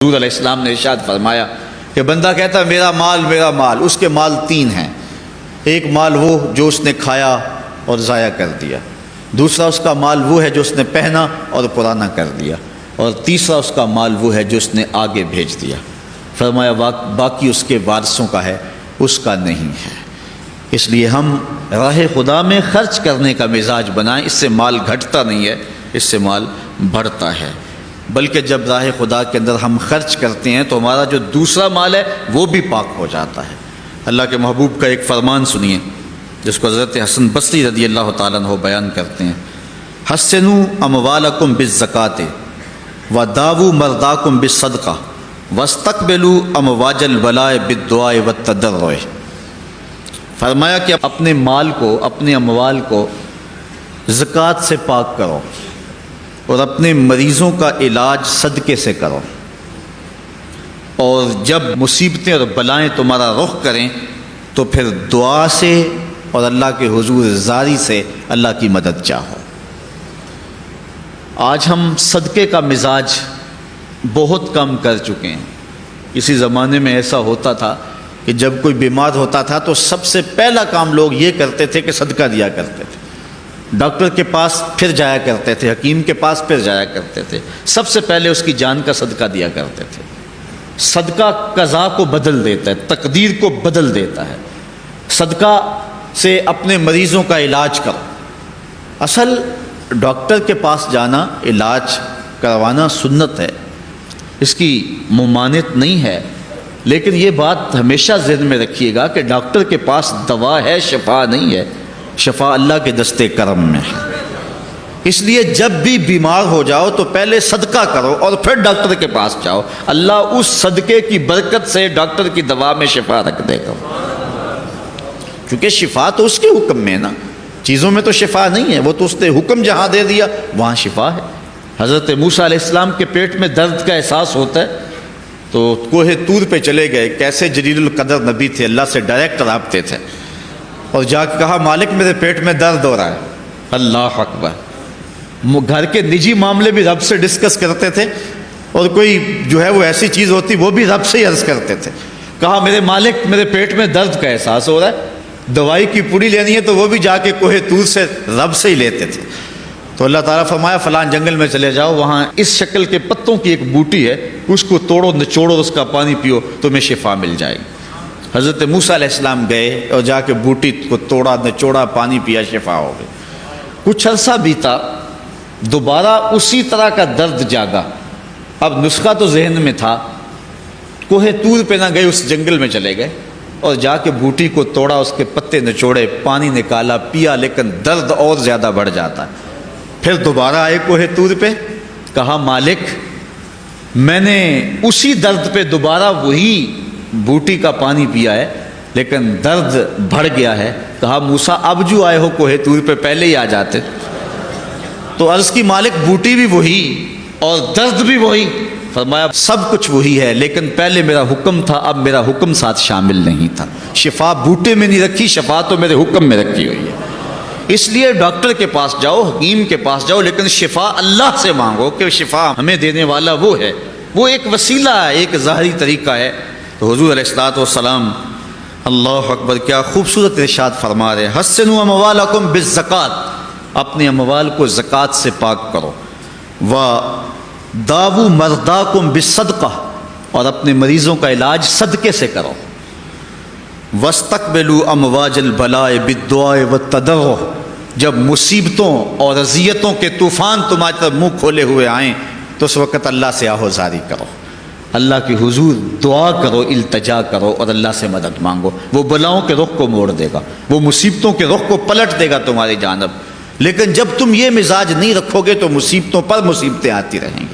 حضور علیہ السلام نے ارشاد فرمایا کہ بندہ کہتا ہے میرا مال، اس کے مال تین ہیں۔ ایک مال وہ جو اس نے کھایا اور ضائع کر دیا، دوسرا اس کا مال وہ ہے جو اس نے پہنا اور پرانا کر دیا، اور تیسرا اس کا مال وہ ہے جو اس نے آگے بھیج دیا۔ فرمایا باقی اس کے وارثوں کا ہے، اس کا نہیں ہے۔ اس لیے ہم راہ خدا میں خرچ کرنے کا مزاج بنائیں، اس سے مال گھٹتا نہیں ہے، اس سے مال بڑھتا ہے۔ بلکہ جب راہ خدا کے اندر ہم خرچ کرتے ہیں تو ہمارا جو دوسرا مال ہے وہ بھی پاک ہو جاتا ہے۔ اللہ کے محبوب کا ایک فرمان سنیے جس کو حضرت حسن بصری رضی اللہ تعالیٰ عنہ بیان کرتے ہیں، حسنوا اموالکم بالزکوۃ وداووا مرضاکم بالصدقہ واستقبلوا امواج البلاء بالدعاء والتضرع۔ فرمایا کہ اپنے مال کو، اپنے اموال کو زکوٰۃ سے پاک کرو اور اپنے مریضوں کا علاج صدقے سے کرو، اور جب مصیبتیں اور بلائیں تمہارا رخ کریں تو پھر دعا سے اور اللہ کے حضور زاری سے اللہ کی مدد چاہو۔ آج ہم صدقے کا مزاج بہت کم کر چکے ہیں۔ اسی زمانے میں ایسا ہوتا تھا کہ جب کوئی بیمار ہوتا تھا تو سب سے پہلا کام لوگ یہ کرتے تھے کہ صدقہ دیا کرتے تھے، ڈاکٹر کے پاس پھر جایا کرتے تھے، حکیم کے پاس پھر جایا کرتے تھے، سب سے پہلے اس کی جان کا صدقہ دیا کرتے تھے۔ صدقہ قضا کو بدل دیتا ہے، تقدیر کو بدل دیتا ہے۔ صدقہ سے اپنے مریضوں کا علاج کرو۔ اصل ڈاکٹر کے پاس جانا، علاج کروانا سنت ہے، اس کی ممانعت نہیں ہے، لیکن یہ بات ہمیشہ ذہن میں رکھیے گا کہ ڈاکٹر کے پاس دوا ہے، شفا نہیں ہے، شفا اللہ کے دستے کرم میں ہے۔ اس لیے جب بھی بیمار ہو جاؤ تو پہلے صدقہ کرو اور پھر ڈاکٹر کے پاس جاؤ، اللہ اس صدقے کی برکت سے ڈاکٹر کی دوا میں شفا رکھ دے گا، کیونکہ شفا تو اس کے حکم میں ہے نا، چیزوں میں تو شفا نہیں ہے، وہ تو اس نے حکم جہاں دے دیا وہاں شفا ہے۔ حضرت موسیٰ علیہ السلام کے پیٹ میں درد کا احساس ہوتا ہے تو کوہ طور پہ چلے گئے، کیسے جلیل القدر نبی تھے، اللہ سے ڈائریکٹ رابطے تھے، اور جا کے کہا مالک میرے پیٹ میں درد ہو رہا ہے۔ اللہ اکبر۔ گھر کے نجی معاملے بھی رب سے ڈسکس کرتے تھے، اور کوئی جو ہے وہ ایسی چیز ہوتی وہ بھی رب سے ہی عرض کرتے تھے۔ کہا میرے مالک میرے پیٹ میں درد کا احساس ہو رہا ہے، دوائی کی پوری لینی ہے تو وہ بھی جا کے کوہ طور سے رب سے ہی لیتے تھے۔ تو اللہ تعالیٰ فرمایا فلاں جنگل میں چلے جاؤ، وہاں اس شکل کے پتوں کی ایک بوٹی ہے، اس کو توڑو نچوڑو، اس کا پانی پیو، تمہیں شفا مل جائے گی۔ حضرت موسیٰ علیہ السلام گئے اور جا کے بوٹی کو توڑا نچوڑا، پانی پیا، شفا ہو گئی۔ کچھ عرصہ بیتا، دوبارہ اسی طرح کا درد جاگا۔ اب نسخہ تو ذہن میں تھا، کوہ طور پہ نہ گئے، اس جنگل میں چلے گئے اور جا کے بوٹی کو توڑا، اس کے پتے نچوڑے، پانی نکالا، پیا، لیکن درد اور زیادہ بڑھ جاتا ہے۔ پھر دوبارہ آئے کوہ طور پہ، کہا مالک میں نے اسی درد پہ دوبارہ وہی بوٹی کا پانی پیا ہے لیکن درد بڑھ گیا ہے۔ کہا موسیٰ اب جو آئے ہو کوہ طور پہ پہلے ہی آ جاتے۔ تو عرض کی مالک بوٹی بھی وہی اور درد بھی وہی۔ فرمایا سب کچھ وہی ہے، لیکن پہلے میرا حکم تھا، اب میرا حکم ساتھ شامل نہیں تھا۔ شفا بوٹے میں نہیں رکھی، شفا تو میرے حکم میں رکھی ہوئی ہے۔ اس لیے ڈاکٹر کے پاس جاؤ، حکیم کے پاس جاؤ، لیکن شفا اللہ سے مانگو کہ شفا ہمیں دینے والا وہ ہے، وہ ایک وسیلہ ہے، ایک ظاہری طریقہ ہے۔ تو حضور علیہ الصلوۃ والسلام، اللہ اکبر، کیا خوبصورت ارشاد فرما رہے ہیں، حسنوا اموالکم بالزکوۃ، اپنے اموال کو زکوٰۃ سے پاک کرو، وداووا مرضاکم بالصدقہ، اور اپنے مریضوں کا علاج صدقے سے کرو، واستقبلوا امواج البلاء بالدعاء والتضرع، جب مصیبتوں اور اذیتوں کے طوفان تمہاری طرف منہ کھولے ہوئے آئیں تو اس وقت اللہ سے آہوزاری کرو، اللہ کے حضور دعا کرو، التجا کرو اور اللہ سے مدد مانگو۔ وہ بلاؤں کے رخ کو موڑ دے گا، وہ مصیبتوں کے رخ کو پلٹ دے گا تمہاری جانب۔ لیکن جب تم یہ مزاج نہیں رکھو گے تو مصیبتوں پر مصیبتیں آتی رہیں گی۔